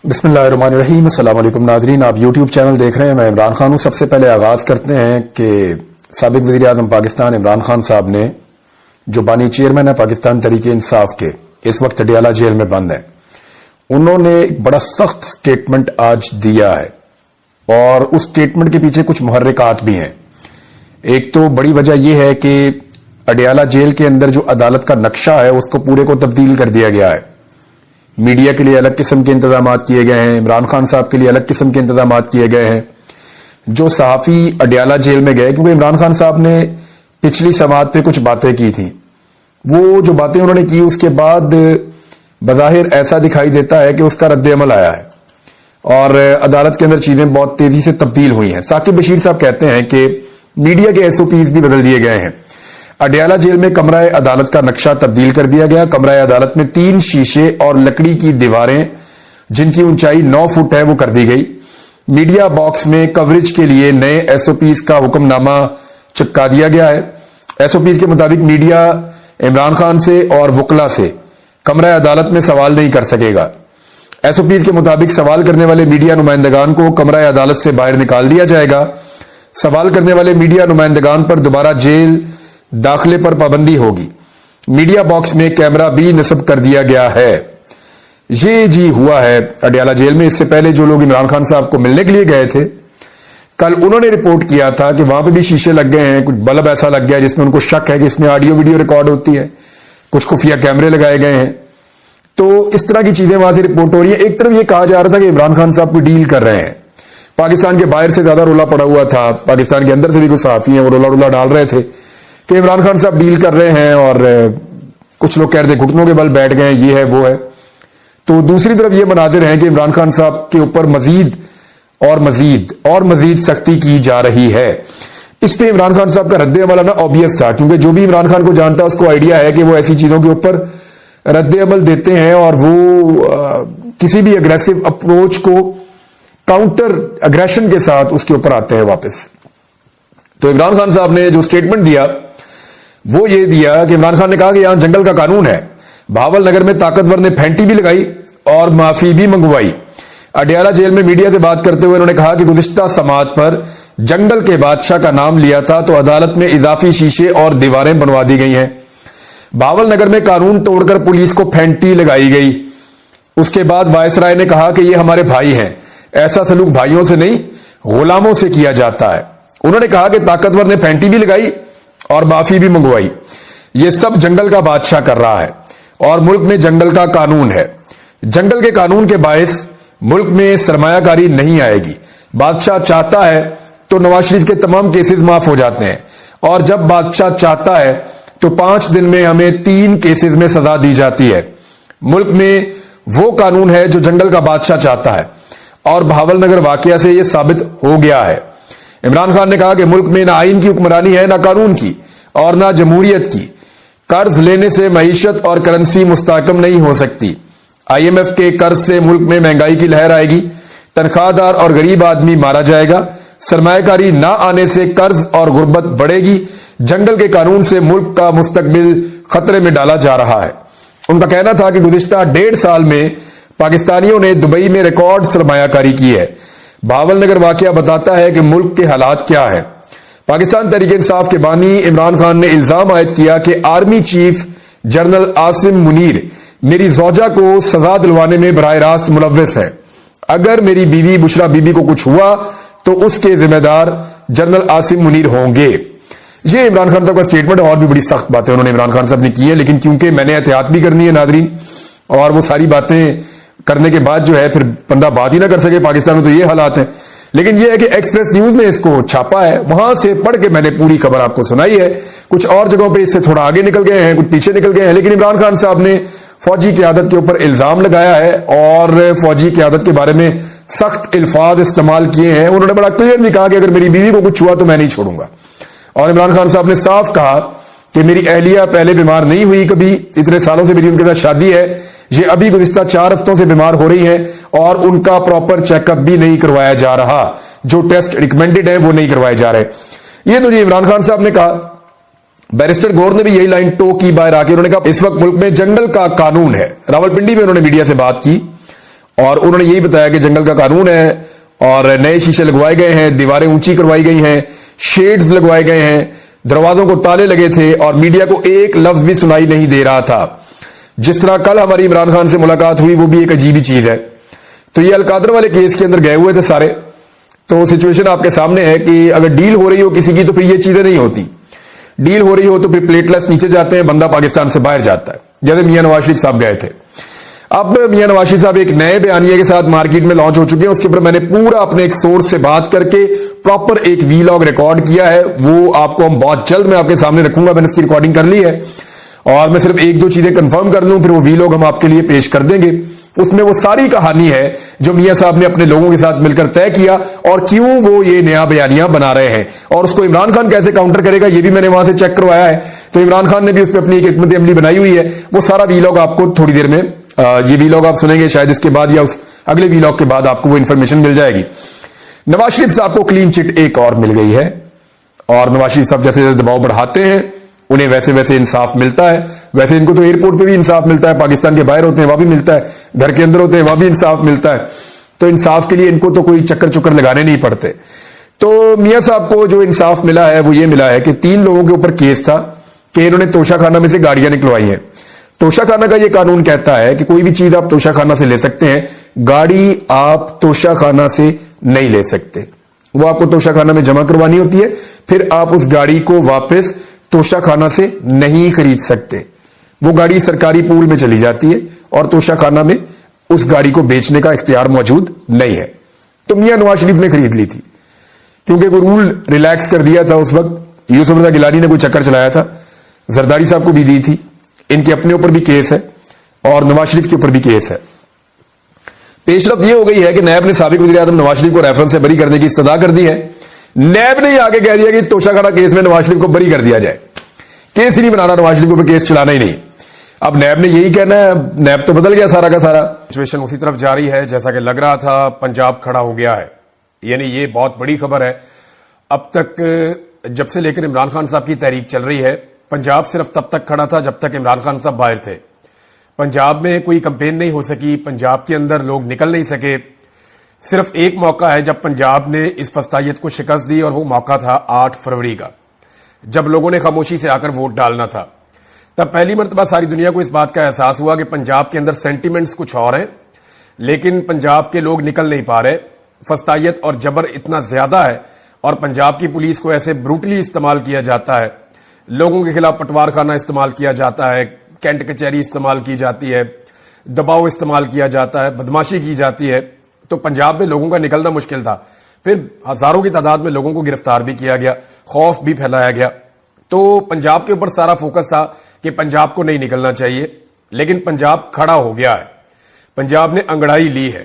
बिस्मिल्लाहिर्रहमानिर्रहीम। अस्सलाम वालेकुम नाज़रीन, आप यूट्यूब चैनल देख रहे हैं। मैं इमरान खान हूँ। सबसे पहले आगाज़ करते हैं कि साबिक वज़ीर आज़म पाकिस्तान इमरान खान साहब ने, जो बानी चेयरमैन है पाकिस्तान तहरीक इंसाफ के, इस वक्त अडियाला जेल में बंद हैं, उन्होंने एक बड़ा सख्त स्टेटमेंट आज दिया है और उस स्टेटमेंट के पीछे कुछ मुहर्रिकात भी हैं। एक तो बड़ी वजह यह है कि अडियाला जेल के अंदर जो अदालत का नक्शा है उसको पूरे को तब्दील कर दिया गया है। मीडिया के लिए अलग किस्म के इंतजाम किए गए हैं, इमरान खान साहब के लिए अलग किस्म के इंतजाम किए गए हैं। जो सहाफ़ी अडियाला जेल में गए, क्योंकि इमरान खान साहब ने पिछली समात पे कुछ बातें की थी, वो जो बातें उन्होंने की उसके बाद बज़ाहिर ऐसा दिखाई देता है कि उसका रद्द अमल आया है और अदालत के अंदर चीजें बहुत तेजी से तब्दील हुई हैं। साकिब बशीर साहब कहते हैं कि मीडिया के SOPs भी बदल दिए गए हैं। अडियाला जेल में कमरा अदालत का नक्शा तब्दील कर दिया गया। कमरा अदालत में 3 शीशे और लकड़ी की दीवारें जिनकी ऊंचाई 9 फुट है वो कर दी गई। मीडिया बॉक्स में कवरेज के लिए नए SOPs का हुक्मनामा चिपका दिया गया है। SOPs के मुताबिक मीडिया इमरान खान से और वकला से कमरा अदालत में सवाल नहीं कर सकेगा। SOPs के मुताबिक सवाल करने वाले मीडिया नुमाइंदगान को कमरा अदालत से बाहर निकाल दिया जाएगा। सवाल करने वाले मीडिया नुमाइंदगान पर दोबारा जेल दाखिले पर पाबंदी होगी। मीडिया बॉक्स में कैमरा भी नस्ब कर दिया गया है। ये जी हुआ है अडियाला जेल में। इससे पहले जो लोग इमरान खान साहब को मिलने के लिए गए थे, कल उन्होंने रिपोर्ट किया था कि वहां पे भी शीशे लग गए हैं, कुछ बल्ब ऐसा लग गया जिसमें उनको शक है कि इसमें ऑडियो वीडियो रिकॉर्ड होती है, कुछ खुफिया कैमरे लगाए गए हैं। तो इस तरह की चीजें वहां से रिपोर्ट हो रही है। एक तरफ यह कहा जा रहा था कि इमरान खान साहब को डील कर रहे हैं, पाकिस्तान के बाहर से ज्यादा रोला पड़ा हुआ था, पाकिस्तान के अंदर से भी कुछ सहाफी हैं वो रोला डाल रहे थे कि इमरान खान साहब डील कर रहे हैं, और कुछ लोग कह रहे थे घुटनों के बल बैठ गए, ये है वो है। तो दूसरी तरफ ये मनाजिर हैं कि इमरान खान साहब के ऊपर मजीद और मजीद सख्ती की जा रही है। इस पे इमरान खान साहब का रद्द अमल आना ऑब्वियस था, क्योंकि जो भी इमरान खान को जानता है उसको आइडिया है कि वो ऐसी चीजों के ऊपर रद्द अमल देते हैं और वो किसी भी अग्रेसिव अप्रोच को काउंटर अग्रेशन के साथ उसके ऊपर आते हैं वापस। तो इमरान खान साहब ने जो स्टेटमेंट दिया वो ये दिया कि इमरान खान ने कहा कि यहां जंगल का कानून है। भावल नगर में ताकतवर ने फेंटी भी लगाई और माफी भी मंगवाई। अडियाला जेल में मीडिया से बात करते हुए उन्होंने कहा कि गुज़िश्ता समाअत पर जंगल के बादशाह का नाम लिया था तो अदालत में इजाफी शीशे और दीवारें बनवा दी गई हैं। भावल नगर में कानून तोड़कर पुलिस को फेंटी लगाई गई। उसके बाद वायसराय ने कहा कि ये हमारे भाई हैं, ऐसा सलूक भाइयों से नहीं गुलामों से किया जाता है। उन्होंने कहा कि ताकतवर ने फेंटी भी लगाई और माफी भी मंगवाई। ये सब जंगल का बादशाह कर रहा है और मुल्क में जंगल का कानून है। जंगल के कानून के बायस मुल्क में सरमायाकारी नहीं आएगी। बादशाह चाहता है तो नवाज शरीफ के तमाम केसेस माफ हो जाते हैं, और जब बादशाह चाहता है तो 5 दिन में हमें 3 केसेस में सजा दी जाती है। मुल्क में वो कानून है जो जंगल का बादशाह चाहता है और भावल नगर वाकया से यह साबित हो गया है। इमरान खान ने कहा कि मुल्क में ना आइन की हुक्मरानी है, ना कानून की और ना जमहूरियत की। कर्ज लेने से मईशत और करेंसी मुस्तहकम नहीं हो सकती। IMF के कर्ज से मुल्क में महंगाई की लहर आएगी, तनख्वाहदार और गरीब आदमी मारा जाएगा। सरमायाकारी ना आने से कर्ज और गुर्बत बढ़ेगी। जंगल के कानून से मुल्क का मुस्तकबिल खतरे में डाला जा रहा है। उनका कहना था कि गुज़िश्ता 1.5 साल में पाकिस्तानियों ने दुबई में रिकॉर्ड सरमायाकारी की है। भावल नगर वाकया बताता है कि मुल्क के हालात क्या है। पाकिस्तान तहरीक इंसाफ के बानी इमरान खान ने इल्जाम आयद किया कि army chief general Asim Munir मेरी ज़ौजा को सजा दिलवाने में बराह रास्त मुलव्विस है। अगर मेरी बीवी बुशरा बीबी को कुछ हुआ तो उसके जिम्मेदार जनरल आसिम मुनीर होंगे। ये इमरान खान साहब का स्टेटमेंट है। और भी बड़ी सख्त बातें उन्होंने इमरान खान साहब ने की है, लेकिन क्योंकि मैंने एहतियात भी करनी है नादरीन, और वो सारी बातें करने के बाद जो है फिर बंदा बात ही ना कर सके। पाकिस्तान में तो ये हालात हैं। लेकिन यह है कि एक्सप्रेस न्यूज ने इसको छापा है, वहां से पढ़ के मैंने पूरी खबर आपको सुनाई है। कुछ और जगहों पे इससे थोड़ा आगे निकल गए हैं, कुछ पीछे निकल गए हैं, लेकिन इमरान खान साहब ने फौजी क़यादत के ऊपर इल्जाम लगाया है और फौजी क़यादत के बारे में सख्त अल्फाज इस्तेमाल किए हैं। उन्होंने बड़ा क्लियरली कहा कि अगर मेरी बीवी को कुछ हुआ तो मैं नहीं छोड़ूंगा। और इमरान खान साहब ने साफ कहा कि मेरी अहलिया पहले बीमार नहीं हुई कभी, इतने सालों से मेरी उनके साथ शादी है, ये अभी गुज़िश्ता 4 हफ्तों से बीमार हो रही हैं और उनका प्रॉपर चेकअप भी नहीं करवाया जा रहा। जो टेस्ट रिकमेंडेड है वो नहीं करवाए जा रहे। ये तो जी इमरान खान साहब ने कहा। बैरिस्टर गौर ने भी यही लाइन टो की बाहर आके, उन्होंने कहा इस वक्त मुल्क में जंगल का कानून है। रावलपिंडी में उन्होंने मीडिया से बात की اور انہوں نے یہی بتایا کہ جنگل کا قانون ہے اور نئے شیشے لگوائے گئے ہیں, دیواریں اونچی کروائی گئی ہیں, شیڈز لگوائے گئے ہیں, دروازوں کو تالے لگے تھے اور میڈیا کو ایک لفظ بھی سنائی نہیں دے رہا تھا. جس طرح کل ہماری عمران خان سے ملاقات ہوئی وہ بھی ایک عجیب ہی چیز ہے. تو یہ القادر والے کیس کے اندر گئے ہوئے تھے سارے. تو سچویشن آپ کے سامنے ہے کہ اگر ڈیل ہو رہی ہو کسی کی تو پھر یہ چیزیں نہیں ہوتی. ڈیل ہو رہی ہو تو پھر پلیٹلیٹس نیچے جاتے ہیں, بندہ پاکستان سے باہر جاتا ہے, جیسے میاں نواز شریف صاحب گئے تھے. اب میاں نواز شریف صاحب ایک نئے بیانیے کے ساتھ مارکیٹ میں لانچ ہو چکے ہیں. اس کے اوپر میں نے پورا اپنے ایک سورس سے بات کر کے پراپر ایک ویلاگ ریکارڈ کیا ہے. وہ آپ کو ہم بہت جلد میں آپ کے سامنے رکھوں گا. میں نے اس کی ریکارڈنگ کر لی ہے اور میں صرف ایک دو چیزیں کنفرم کر لوں, پھر وہ ویلاگ ہم آپ کے لیے پیش کر دیں گے. اس میں وہ ساری کہانی ہے جو میاں صاحب نے اپنے لوگوں کے ساتھ مل کر طے کیا اور کیوں وہ یہ نیا بیانیہ بنا رہے ہیں, اور اس کو عمران خان کیسے کاؤنٹر کرے گا یہ بھی میں نے وہاں سے چیک کروایا ہے. تو عمران خان نے بھی اس پہ اپنی ایک حکمت عملی بنائی ہوئی ہے. وہ سارا ویلاگ آپ کو تھوڑی دیر میں, یہ ویلاگ آپ سنیں گے شاید اس کے بعد یا اس اگلے ویلاگ کے بعد آپ کو وہ انفارمیشن مل جائے گی. نواز شریف صاحب کو کلین چٹ ایک اور مل گئی ہے اور نواز شریف صاحب جیسے دباؤ بڑھاتے ہیں انہیں ویسے ویسے انصاف ملتا ہے. ویسے ان کو تو ایئرپورٹ پہ بھی انصاف ملتا ہے, پاکستان کے باہر ہوتے ہیں وہاں بھی ملتا ہے, گھر کے اندر ہوتے ہیں وہاں بھی انصاف ملتا ہے. تو انصاف کے لیے ان کو تو کوئی چکر لگانے نہیں پڑتے. تو میاں صاحب کو جو انصاف ملا ہے وہ یہ ملا ہے کہ 3 لوگوں کے اوپر کیس تھا کہ انہوں نے توشہ خانہ میں سے گاڑیاں نکلوائی ہیں. توشہ خانہ کا یہ قانون کہتا ہے کہ کوئی بھی چیز آپ توشہ خانہ سے لے سکتے ہیں, گاڑی آپ توشہ خانہ سے نہیں لے سکتے. وہ آپ کو توشہ خانہ میں جمع کروانی ہوتی ہے, پھر آپ اس گاڑی کو واپس توشہ خانہ سے نہیں خرید سکتے. وہ گاڑی سرکاری پول میں چلی جاتی ہے اور توشہ خانہ میں اس گاڑی کو بیچنے کا اختیار موجود نہیں ہے. تو میاں نواز شریف نے خرید لی تھی کیونکہ کوئی رول ریلیکس کر دیا تھا اس وقت. یوسف رضا گیلانی نے کوئی چکر چلایا تھا, زرداری صاحب کو بھی دی تھی. ان کے اپنے اوپر بھی کیس ہے اور نواز شریف کے اوپر بھی کیس ہے. پیش رفت یہ ہو گئی ہے کہ نیب نے سابق وزیر اعظم نواز شریف کو ریفرنس سے بری کرنے کی استدعا کر دی ہے. نیب نے آگے کہہ دیا کہ توشہ خانہ کیس میں نواز شریف کو بری کر دیا جائے, کیس ہی نہیں بنانا, نواز شریف کو کیس چلانا ہی نہیں. اب نیب نے یہی کہنا ہے, نیب تو بدل گیا سارا کا سارا. سچویشن اسی طرف جاری ہے جیسا کہ لگ رہا تھا. پنجاب کھڑا ہو گیا ہے, یعنی یہ بہت بڑی خبر ہے. اب تک جب سے لے کر عمران خان صاحب کی تحریک چل رہی ہے, پنجاب صرف تب تک کھڑا تھا جب تک عمران خان صاحب باہر تھے. پنجاب میں کوئی کمپین نہیں ہو سکی, پنجاب کے اندر لوگ نکل نہیں سکے. صرف ایک موقع ہے جب پنجاب نے اس فسطائیت کو شکست دی اور وہ موقع تھا 8 فروری کا, جب لوگوں نے خاموشی سے آ کر ووٹ ڈالنا تھا. تب پہلی مرتبہ ساری دنیا کو اس بات کا احساس ہوا کہ پنجاب کے اندر سینٹیمنٹس کچھ اور ہیں, لیکن پنجاب کے لوگ نکل نہیں پا رہے. فسطائیت اور جبر اتنا زیادہ ہے اور پنجاب کی پولیس کو ایسے بروٹلی استعمال کیا جاتا ہے, لوگوں کے خلاف پٹوار خانہ استعمال کیا جاتا ہے, کینٹ کچہری استعمال کی جاتی ہے, دباؤ استعمال کیا جاتا ہے, بدماشی کی جاتی ہے. تو پنجاب میں لوگوں کا نکلنا مشکل تھا. پھر ہزاروں کی تعداد میں لوگوں کو گرفتار بھی کیا گیا, خوف بھی پھیلایا گیا. تو پنجاب کے اوپر سارا فوکس تھا کہ پنجاب کو نہیں نکلنا چاہیے, لیکن پنجاب کھڑا ہو گیا ہے, پنجاب نے انگڑائی لی ہے.